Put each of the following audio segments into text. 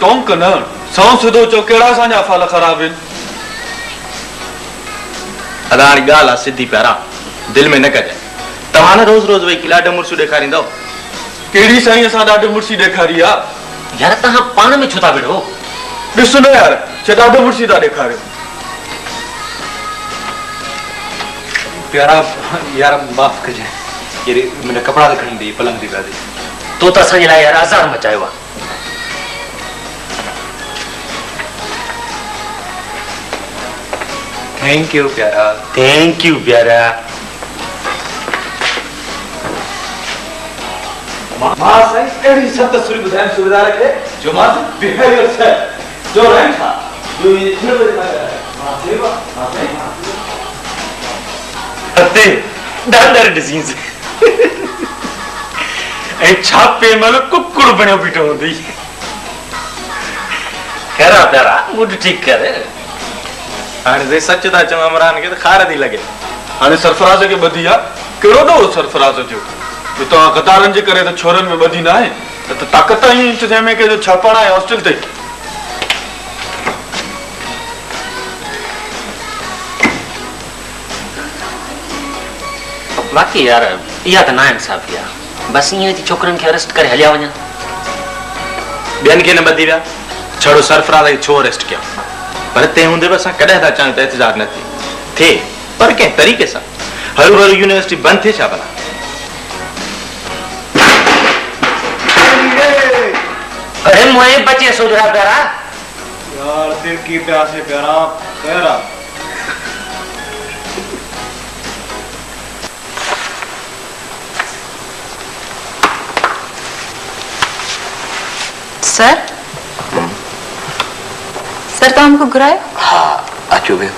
टोंक न सौ सिधो चो केड़ा असांजा फल ख़राब आहिनि। अदाणी ॻाल्हि आहे सिधी प्यारा, दिल में न कजाए। तव्हां न रोज़ रोज़ वही ॾाढो मुर्सू ॾेखारींदव। केड़ी साईं असां ॾाढी मुर्सी ॾेखारी आहे? यार तव्हां पाण में छो था विढ़ो? ॾिस न यार, छा ॾाढो मुर्सी था ॾेखारियो। प्यारा यार माफ़ कजाए, ये मुंहिंजा कपिड़ा त खणी ॾेई पलंग ते पिया तो त असांजे लाइ यार आज़ार मचायो आहे। थैंक यू प्यारा। थैंक यू प्यारा। मां साईं अहिड़ी सत सुरी ॿुधाइण सुविधा रखे जो मां बिहेवियर से जो रहन था जो ये छह बजे तक मां सेवा मां साईं अते ॾाढा डिसीज़ ऐं छापे मल कुकुड़ बणियो बीठो हूंदी। खैर प्यारा मूड ठीक कर। हाणे जे सच था चवां इमरान खे त खार थी लॻे। हाणे सरफराज़ खे ॿधी आहे, कहिड़ो दो सरफराज़ जो जो तव्हां क़तारनि जे करे त छोरनि में ॿधी न आहे त ताक़त ई इंतज़ाम में के जो छापण आहे हॉस्टल ते। बाक़ी यार इहा त ना इंसाफ़ी आहे। बस ईअं थी छोकरनि खे अरेस्ट करे हलिया वञनि। ॿियनि खे न ॿधी विया, छड़ो सरफराज़ खे छो अरेस्ट कयो? पर तंहिं हूंदे बि असां कॾहिं था चाहियूं त एहतिजाज न थिए, पर कंहिं तरीक़े सां। हरू भरू यूनिवर्सिटी बंदि थिए छा भला? अरे मुझे बचे सुधरा प्यारा यार फिर की प्यासे प्यारा प्यारा। सर सर तो हमको घुरायो? हाँ अचो वे।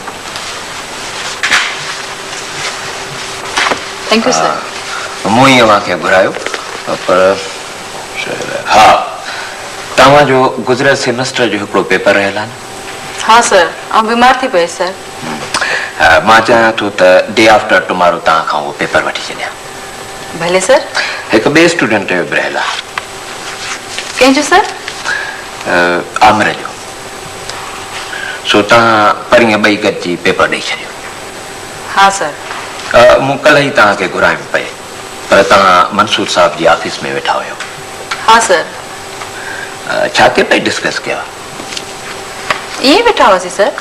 Thank you sir. मुई अवांखे घुरायो पर हाँ तव्हां जो गुज़रियल सेमेस्टर जो हिकिड़ो पेपर रहियल आहे न? हाँ सर, आउं बीमार थी पई सर। मां चाहियां थो त डे आफ्टर टुमारो तव्हां खां उहो पेपर वठी छॾियां। भले सर। हिकु ॿिए स्टूडेंट जो बि रहियल आहे। कंहिंजो सर? आमिर जो। सो तव्हां परीहं ॿई गॾिजी पेपर ॾेई छॾियो। हाँ सर। मूं कल्ह ई तव्हांखे घुरायो पए पर तव्हां मंसूर साहब जी ऑफिस में वेठा हुयो। हाँ सर। छा के पई डिस्कस कयो? ये वेठा हुआसीं सर।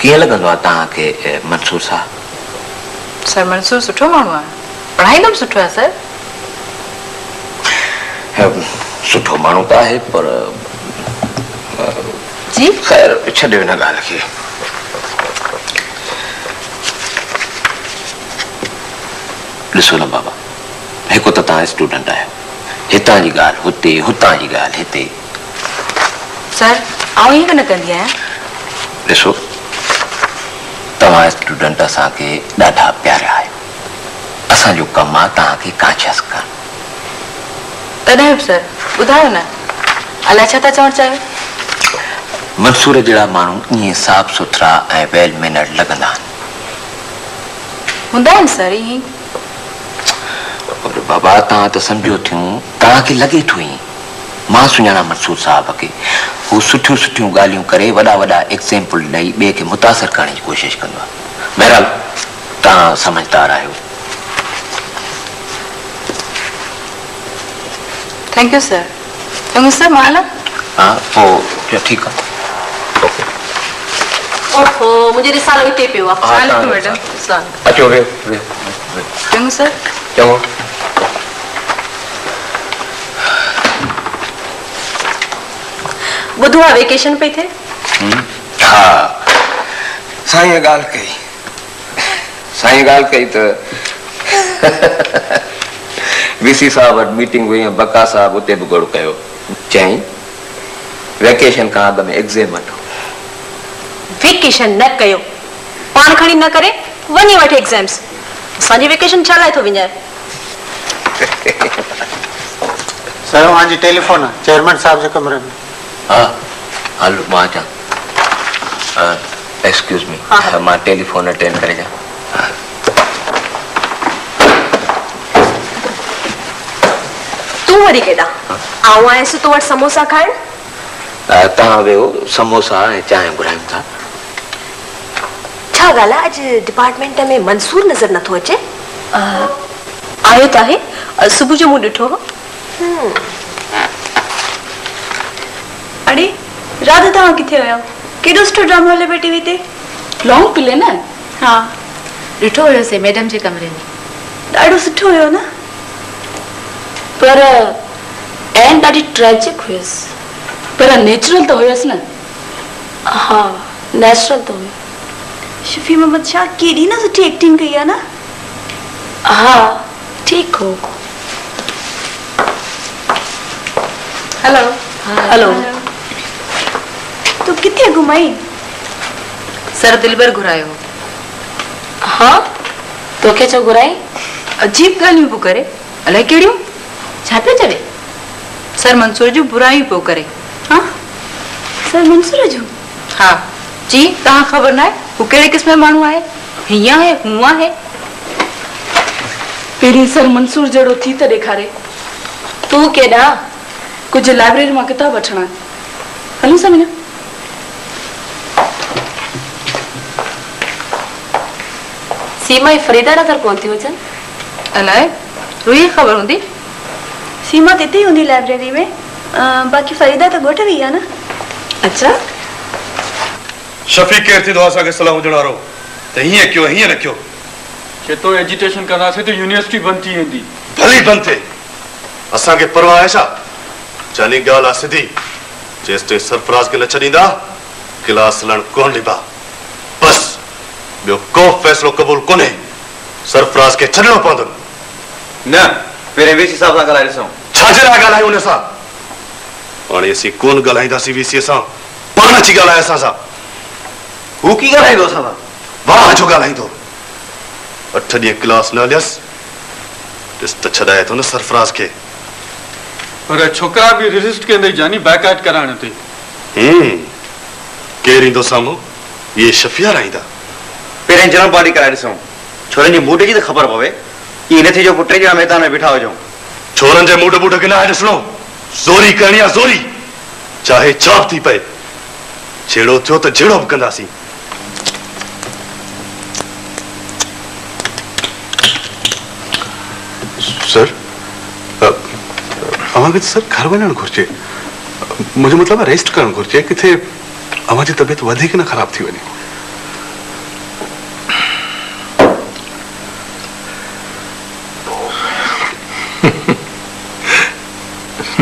कीअं लॻंदो आहे तव्हांखे मंसूर साहब? सर मंसूर सुठो माण्हू आहे, पढ़ाईंदमि सुठो आहे सर। सुठो माण्हू त आहे पर जी ख़ैर छॾियो हिन ॻाल्हि खे। ॾिसो न बाबा, हिकु त तव्हां स्टूडेंट आहियो, हितां जी ॻाल्हि हुते, हुतां जी ॻाल्हि हिते। सर आउं ईअं न कंदी आहियां। ॾिसो तव्हां स्टूडेंट असांखे ॾाढा प्यारा आहियो। असांजो कमु आहे तव्हांखे कांशियस करणु। तॾहिं बि सर ॿुधायो न, अलाए छा था चवणु चाहियो? मंसूर जहिड़ा माण्हू ईअं साफ़ सुथरा ऐं वेल मैनर्ड लॻंदा आहिनि। हूंदा आहिनि सर ईअं। पर बाबा तव्हां त सम्झो थियूं, तव्हांखे लॻे थो ई मां सुञाणा मंसूर साहब खे। हू सुठियूं सुठियूं ॻाल्हियूं करे वॾा वॾा एग्ज़ाम्पल ॾेई ॿिए खे मुतासिर करण जी कोशिशि कंदो आहे। बहरहाल तव्हां समझदार आहियो। Thank you sir. चङो सर मां हलां? हाँ पोइ ठीकु आहे। ओहो मुंहिंजो रिसालो हिते पियो आहे। मैडम अचो वेहो वेहो। चङो सर। चङो। ॿुधो आहे वेकेशन पई थिए? हाँ साईं ॻाल्हि कई, साईं ॻाल्हि कई त वीसी साहब वटि मीटिंग हुई ऐं बका साहब उते बि गुड़ कयो। चई वेकेशन खां अॻु में एग्ज़ाम वठो। वेकेशन न कयो, पाण खणी न करे वञी वठे एग्ज़ाम्स। असांजी वेकेशन छा लाइ थो विञाए? सर वहाँ जी टेलीफोन है चेयरमैन साहब के कमरे में। हाँ हलो मां अचां। एक्सक्यूज मी, मां टेलीफोन अटेंड करे जा। वरी केॾां आऊं आयसि तो वटि समोसा खाइण। तव्हां वियो समोसा ऐं चांहि घुरायूं था। छा ॻाल्हि आहे अॼु डिपार्टमेंट में मंसूर नज़र नथो अचे? आयो त आहे, सुबुह जो मूं ॾिठो हो। अरे राधा तव्हां किथे विया? केॾो सुठो ड्रामो हले पियो टीवी ते। लॉन्ग प्ले न? हाँ ॾिठो हुयोसीं मैडम जे कमरे में। ॾाढो सुठो हुयो न, पर एंड ॾाढी ट्रेजिक हुयसि। पर नेचुरल त हुयसि न। हा नेचुरल त हुयो। शफी मोहम्मद शाह केॾी न सुठी एक्टिंग कई आहे न। हा ठीकु हो। हेलो हेलो तू किथे घुमाई? सर दिलबर घुरायो। हाँ तोखे छो घुराई? अजीब ॻाल्हियूं पियो करे, अलाए कहिड़ियूं। छा पियो चवे? सर मंसूर जूं बुराइयूं पियो करे। हाँ सर मंसूर जूं? हाँ जी तव्हां ख़बर न आहे हू कहिड़े क़िस्म जो माण्हू आहे? हीअं आहे हूअं आहे। पहिरीं सर मंसूर जहिड़ो थी त ॾेखारे। तूं केॾां? कुझु लाइब्रेरी मां किताब वठणा। हलूं समीना? सीमा ई फरीदा नज़र कोन थी अचनि। अलाए रुई ख़बर हूंदी। सीमा त हिते ई हूंदी लाइब्रेरी में, बाक़ी फरीदा त ॻोठ वई आहे न। अच्छा शफ़ी केरु थींदो असांखे सलाह हुजण वारो त हीअं कयो हीअं न कयो। जेतिरो एजिटेशन कंदासीं त यूनिवर्सिटी बंदि थी वेंदी। भली बंदि थिए, असांखे परवाह आहे छा? जानी ॻाल्हि आहे सिधी, जेसि ताईं सरफराज़ खे न छॾींदा क्लास हलण कोन ॾिबा। बसि ॿियो को फ़ैसिलो क़बूल कोन्हे। सरफराज़ खे छॾणो पवंदो। न पहिरें वीसी साहब सां ॻाल्हाए ॾिसूं। छाजे लाइ ॻाल्हायूं हुन सां? हाणे असीं कोन ॻाल्हाईंदासीं वीसीअ सां, पाण अची ॻाल्हाए असां सां। हू की ॻाल्हाईंदो असां सां? वाह जो ॻाल्हाईंदो। 8 ॾींहं क्लास न हलियसि, ॾिस त छॾाए थो न सरफराज़ खे। पर छोकिरा बि रेजिस्ट कंदे जानी बैकआउट कराइण ते। केरु ईंदो साम्हूं? इहे शफ़िया राईंदा। पहिरें जनरल पार्टी कराए ॾिसूं, छोरनि जी मूड जी त ख़बर पवे। इहे न थी जो पुटे ॼणा मैदान में बीठा हुजूं। छोरनि जे मूड बूड खे न आहे ॾिसणो, ज़ोरी करणी आहे ज़ोरी, चाहे छा बि थी पए। जहिड़ो थियो त जहिड़ो बि कंदासीं। सर अवांखे सर घर वञणु घुरिजे। मुंहिंजो मतिलबु आहे रेस्ट करणु घुरिजे, किथे अवांजी तबियत वधीक न ख़राब थी वञे।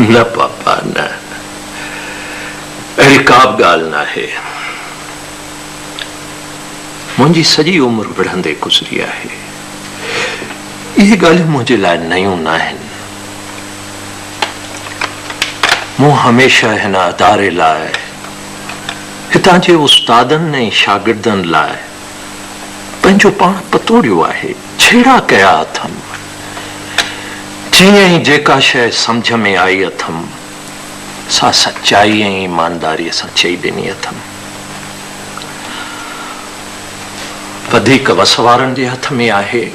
न पापा न, अहिड़ी का बि ॻाल्हि न आहे। मुंहिंजी सॼी उमिरि विढ़ंदे गुज़री आहे। इहे ॻाल्हियूं मुंहिंजे लाइ नयूं न आहिनि। मूं हमेशह हिन अदारे लाइ, हितां जे उस्तादनि ऐं शागिर्दनि लाइ पंहिंजो पाण पतोड़ियो आहे, छेड़ा कया अथमि। जीअं ई जेका शइ सम्झ में आई अथमि, सा सच्चाई ऐं ईमानदारीअ सां चई ॾिनी अथमि। वधीक वसवारनि जे हथ में आहे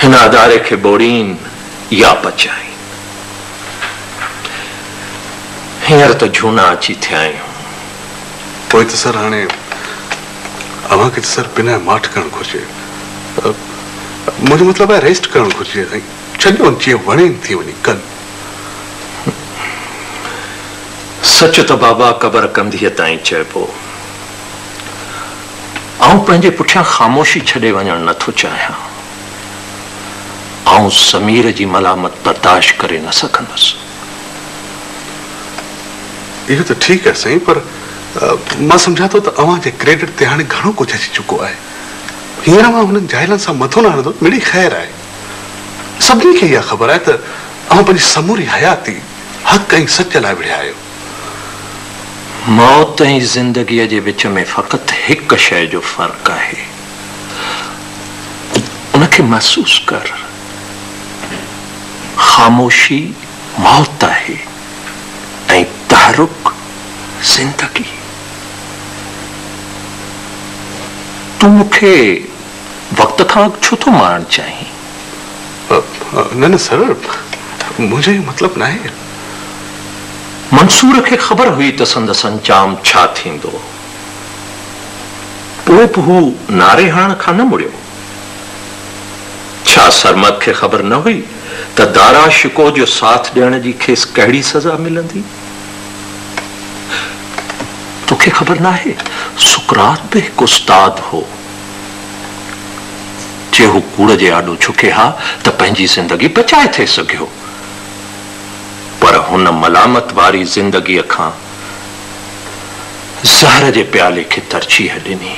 हिन अदारे खे ॿोड़ीन या बचाइन। हींअर त झूना अची थिया आहियूं। पोइ त सर हाणे अवांखे त सर बिना माठ करणु घुरिजे। मुंहिंजो मतिलबु आहे रेस्ट करणु घुरिजे। छॾियो जीअं वणे थी वञे कनि। सच त बाबा क़बर कंदीअ ताईं चइबो। आऊं पंहिंजे पुठियां ख़ामोशी छॾे वञणु नथो चाहियां। आऊं समीर जी मलामत बर्दाश्त करे न सघंदुसि। इहो त ठीकु आहे साईं, पर मां सम्झां थो त अव्हांजे क्रेडिट ते हाणे घणो कुझु अची चुको आहे। हींअर मां हुननि जाइलनि सां मथो न हणंदो, मिड़ी ख़ैर आहे। सभिनी खे इहा ख़बर आहे त अव्हां पंहिंजी समूरी हयाती हक़ ऐं सच लाइ विढ़िया आहियो। मौत ऐं ज़िंदगीअ जे विच में फ़क़ति हिकु शइ जो फ़र्क़ु आहे, उनखे महसूस कर। ख़ामोशी मौत आहे ऐं तहरुक ज़िंदगी। तूं मूंखे वक़्त खां छो थो मारणु चाहीं? न न सर, मुझे मतलब ना है। मंसूर के खबर हुई त संदसि अंजाम छा थींदो, पोइ बि हू नारे हाण खां न मुड़ियो। छा सरमद के खबर न हुई त दारा शिको जो साथ ॾियण जी खेसि कहिड़ी सज़ा मिलंदी? तोखे खबर ना है, सुकरात भी एक उस्ताद हो। जे हू कूड़ जे आॾो झुके हा त पंहिंजी ज़िंदगी बचाए थे सघियो, पर हुन मलामत वारी ज़िंदगीअ खां ज़हर जे प्याले खे तरजीह ॾिनी।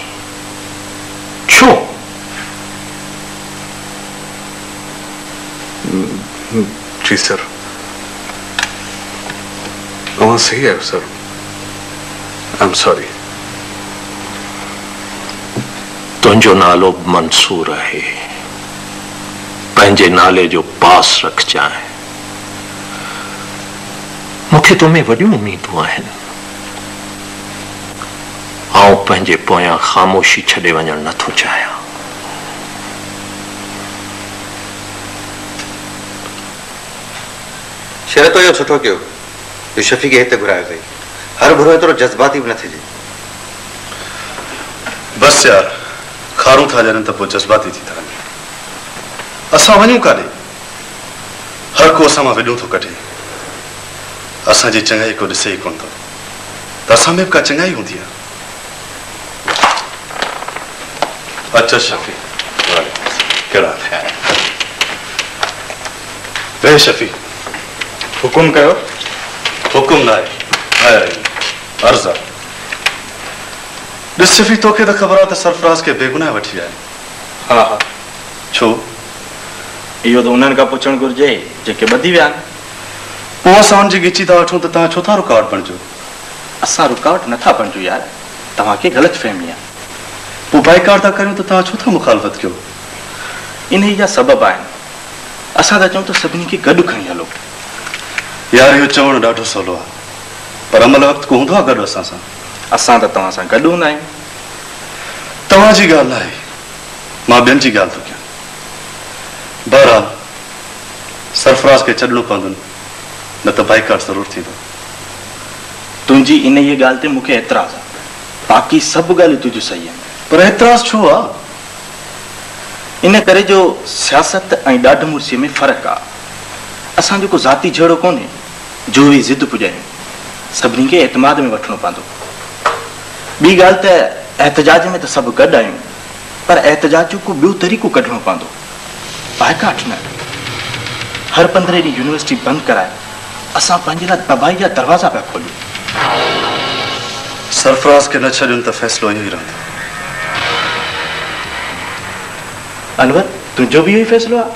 छो? जी सर, अवां सही है सर। I am sorry. तुंहिंजो नालो मंसूर है, पंहिंजे नाले जो पास रखजांइ। मूंखे तुमें वॾियूं उम्मीदूं आहिनि। आउं पंहिंजे पोयां ख़ामोशी छॾे वञणु नथो चाहियां। शेर तो इहो सुठो कयो जो शफ़ी खे हिते घुरायो अथई। हर भुरो एतिरो जज़्बाती बि न थिजे। बस यार, खारूं था ॼणनि त पोइ जज़्बाती थी था वञे। असां वञूं काॾे? हर को असां मां विॾूं थो कढे। असांजी चङाई को ॾिसे ई कोन थो त असां में बि का चङाई हूंदी आहे। अच्छा शफ़ी, कहिड़ा वे शफ़ी, हुकुम कयो। हुकुम न आहे, अर्ज़ आहे। ॾिस शफ़ी, तोखे त ख़बर आहे त सरफराज़ खे बेगुनाह वठी आया। हा हा। छो? इहो त उन्हनि खां पुछणु घुरिजे जेके ॿधी विया आहिनि। पोइ असां उनजी ॻिची था वठूं त तव्हां छो था रुकावट बणिजो? असां रुकावट नथा बणिजो यार, तव्हांखे ग़लति फहमी आहे। पोइ बाइकाट था करियूं त तव्हां छो था मुखालफ़त कयो? इन जा सबब आहिनि। असां त चऊं त सभिनी खे गॾु खणी हलो। यार इहो चवणु ॾाढो सवलो आहे, पर अमल वक़्तु को हूंदो आहे गॾु असां सां? असां त तव्हां सां गॾु हूंदा आहियूं। तव्हांजी ॻाल्हि आहे, मां ॿियनि जी ॻाल्हि थो कयां। बहरहाल सरफराज़ खे छॾिणो पवंदो, न त बाइकाट ज़रूरु थींदो। तुंहिंजी इन ई ॻाल्हि ते मूंखे एतिराज़ आहे, बाक़ी सभु ॻाल्हियूं तुंहिंजूं सही आहिनि। पर एतिराज़ छो आहे? इन करे जो सियासत ऐं ॾाढ मुर्सीअ में फ़र्क़ु आहे। असां जेको ज़ाती झगड़ो कोन्हे, जो बि ज़िद पुॼायूं, सभिनी खे एतमाद में वठिणो पवंदो। ॿी ॻाल्हि त एहतजाज में त सभु गॾु आहियूं, पर एहतजाज जो को ॿियो तरीक़ो कढणो पवंदो। बाइकाट न। हर 15 ॾींहं यूनिवर्सिटी बंदि कराए असां पंहिंजे लाइ तबाही जा दरवाज़ा पिया खोलियूं। सरफराज़ खे न छॾियुनि त फ़ैसिलो इहो ई रहंदो। अनवर, तुंहिंजो बि इहो ई फ़ैसिलो आहे?